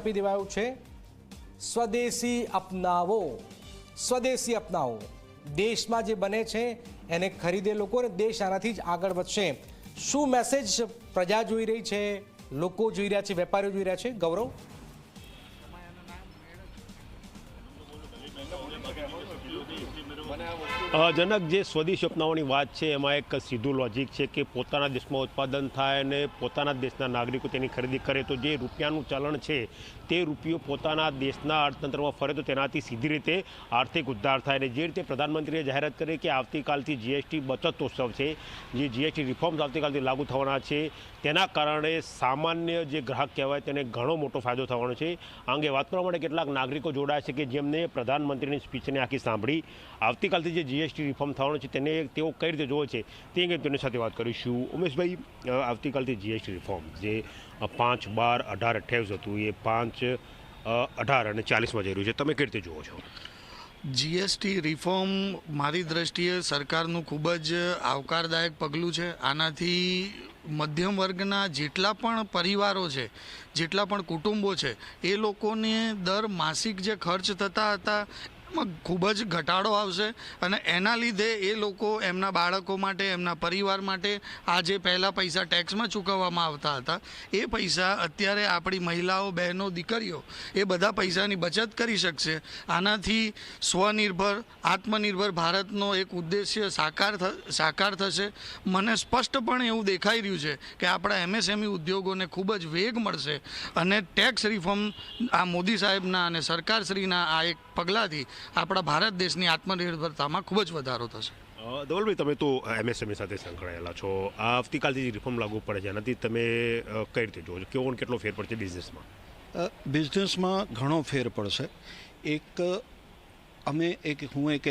આપી દેવાયું છે, સ્વદેશી અપનાવો, સ્વદેશી અપનાવો. દેશમાં જે બને છે એને ખરીદે લોકો અને દેશ આનાથી જ આગળ વધશે. શું મેસેજ પ્રજા જોઈ રહી છે, લોકો જોઈ રહ્યા છે, વેપારીઓ જોઈ રહ્યા છે? ગૌરવ, જનક, જે સ્વદેશી અપનાવવાની વાત છે એમાં એક સીધું લોજિક છે કે પોતાના દેશમાં ઉત્પાદન થાય અને પોતાના દેશના નાગરિકો તેની ખરીદી કરે તો જે રૂપિયાનું ચલણ છે તે રૂપિયો પોતાના દેશના અર્થતંત્રમાં ફરે તો તેનાથી સીધી રીતે આર્થિક ઉદ્ધાર થાય. અને જે રીતે પ્રધાનમંત્રીએ જાહેરાત કરી કે આવતીકાલથી જીએસટી બચતોત્સવ છે, જે જીએસટી રિફોર્મ્સ આવતીકાલથી લાગુ થવાના છે, તેના કારણે સામાન્ય જે ગ્રાહક કહેવાય તેને ઘણો મોટો ફાયદો થવાનો છે. આ અંગે વાત કરવા માટે કેટલાક નાગરિકો જોડાયા છે કે જેમને પ્રધાનમંત્રીની સ્પીચને આખી સાંભળી. આવતીકાલથી જે જીએસટી રિફોર્મ થવાનો છે તેને તેઓ કઈ રીતે જોવે છે તે અંગે તેની સાથે વાત કરીશું. ઉમેશભાઈ, આવતીકાલથી જીએસટી રિફોર્મ જે 5, 12, 18, 28 હતું એ 5, 18 અને 40માં જઈ રહ્યું છે, તમે કઈ રીતે જુઓ છો? જીએસટી રિફોર્મ મારી દ્રષ્ટિએ સરકારનું ખૂબ જ આવકારદાયક પગલું છે. આનાથી મધ્યમ વર્ગના જેટલા પણ પરિવારો છે, જેટલા પણ કુટુંબો છે, એ લોકોને દર માસિક જે ખર્ચ થતા હતા ખૂબ જ ઘટાડો આવશે અને એના લીધે એ લોકો એમના બાળકો માટે, એમના પરિવાર માટે આ જે પહેલાં પૈસા ટેક્સમાં ચૂકવવામાં આવતા હતા એ પૈસા અત્યારે આપણી મહિલાઓ, બહેનો, દીકરીઓ એ બધા પૈસાની બચત કરી શકશે. આનાથી સ્વનિર્ભર, આત્મનિર્ભર ભારતનો એક ઉદ્દેશ્ય સાકાર થશે. મને સ્પષ્ટપણે એવું દેખાઈ રહ્યું છે કે આપણા એમએસએમઈ ઉદ્યોગોને ખૂબ જ વેગ મળશે અને ટેક્સ રિફોર્મ આ મોદી સાહેબના અને સરકારશ્રીના આ એક પગલાંથી આપણા ભારત દેશની આત્મનિર્ભરતામાં ખૂબ જ વધારો થશે. ધવલભાઈ, તમે તો એમએસએમઈ સાથે સંકળાયેલા છો. આવતીકાલથી જે રિફોર્મ લાગુ પડે છે એનાથી તમે કઈ રીતે જોવો છો? કેવો કેટલો ફેર પડશે બિઝનેસમાં? બિઝનેસમાં ઘણો ફેર પડશે. હું એક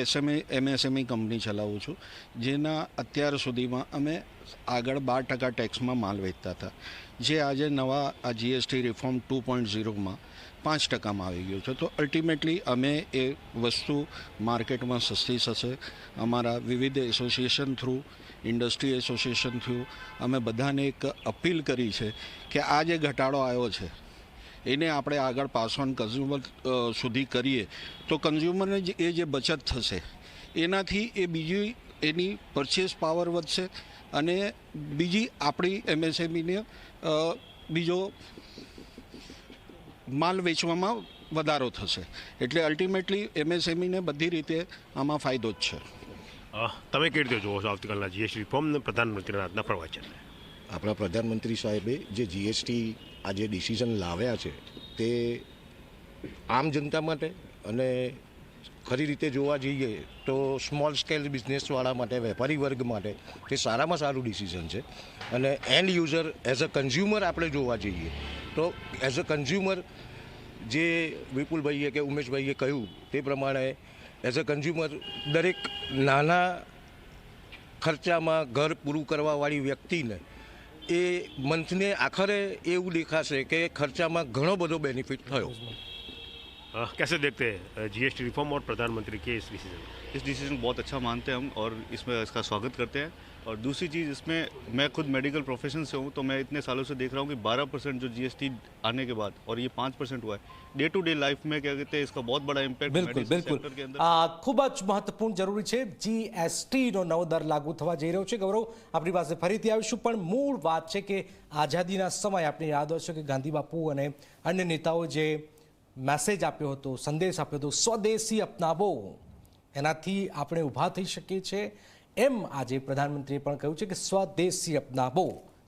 એમએસએમઈ કંપની ચલાવું છું, જેના અત્યાર સુધીમાં અમે આગળ 12% ટેક્સમાં માલ વેચતા હતા, જે આજે નવા આ જીએસટી રિફોર્મ 2.0માં 5%માં આવી ગયું છે. તો અલ્ટિમેટલી અમે એ વસ્તુ માર્કેટમાં સસ્તી થશે. અમારા વિવિધ association through, industry association through અમે બધાને એક અપીલ કરી છે કે આ જે ઘટાડો આવ્યો છે એને આપણે આગળ પાસ ઓન કન્ઝ્યુમર સુધી કરીએ તો કન્ઝ્યુમરને એ જે બચત થશે એનાથી એ બીજી એની પરચેસ પાવર વધશે અને બીજી આપણી એમએસએમઈને બીજો માલ વેચવામાં વધારો થશે. એટલે અલ્ટિમેટલી એમએસએમઈને બધી રીતે આમાં ફાયદો જ છે. તમે કેવી રીતે જુઓ છો આવતીકાલના જીએસટી રિફોર્મ પ્રધાનમંત્રીના આજના પ્રવચનને? આપણા પ્રધાનમંત્રી સાહેબે જે જીએસટી આ જે ડિસિઝન લાવ્યા છે તે આમ જનતા માટે અને ખરી રીતે જોવા જઈએ તો સ્મોલ સ્કેલ બિઝનેસવાળા માટે, વેપારી વર્ગ માટે તે સારામાં સારું ડિસિઝન છે. અને and user as a consumer આપણે જોવા જઈએ તો એઝ અ કન્ઝ્યુમર જે વિપુલભાઈએ કે ઉમેશભાઈએ કહ્યું તે પ્રમાણે એઝ અ કન્ઝ્યુમર દરેક નાના ખર્ચામાં ઘર પૂરું કરવાવાળી વ્યક્તિને એ મંથને આખરે એવું દેખાશે કે ખર્ચામાં ઘણો બધો બેનિફિટ થયો. कैसे देखते हैं जीएसटी रिफॉर्म और प्रधानमंत्री के इस डिसीजन? इस डिसीजन बहुत अच्छा मानते हैं हम और इसमें इसका स्वागत करते हैं. और दूसरी चीज़, इसमें मैं खुद मेडिकल प्रोफेशन से हूँ तो मैं इतने सालों से देख रहा हूँ कि 12% जो जीएसटी आने के बाद और ये 5% हुआ है, डे टू डे लाइफ में क्या कहते हैं इसका बहुत बड़ा इम्पैक्ट બિલકુલ બિલકુલ ખૂબ જ મહત્વપૂર્ણ જરૂરી છે. જીએસટીનો નવો દર લાગુ થવા જઈ રહ્યો છે. ગૌરવ, આપણી પાસે ફરીથી આવીશું, પણ મૂળ વાત છે કે આઝાદીના સમય આપણે યાદ હશે કે ગાંધી બાપુ અને અન્ય નેતાઓ જે મેસેજ આપ્યો હતો, સંદેશ આપ્યો હતો, સ્વદેશી અપનાવો, એનાથી આપણે ઊભા થઈ શકીએ છીએ. એમ આજે પ્રધાનમંત્રીએ પણ કહ્યું છે કે સ્વદેશી અપનાવો.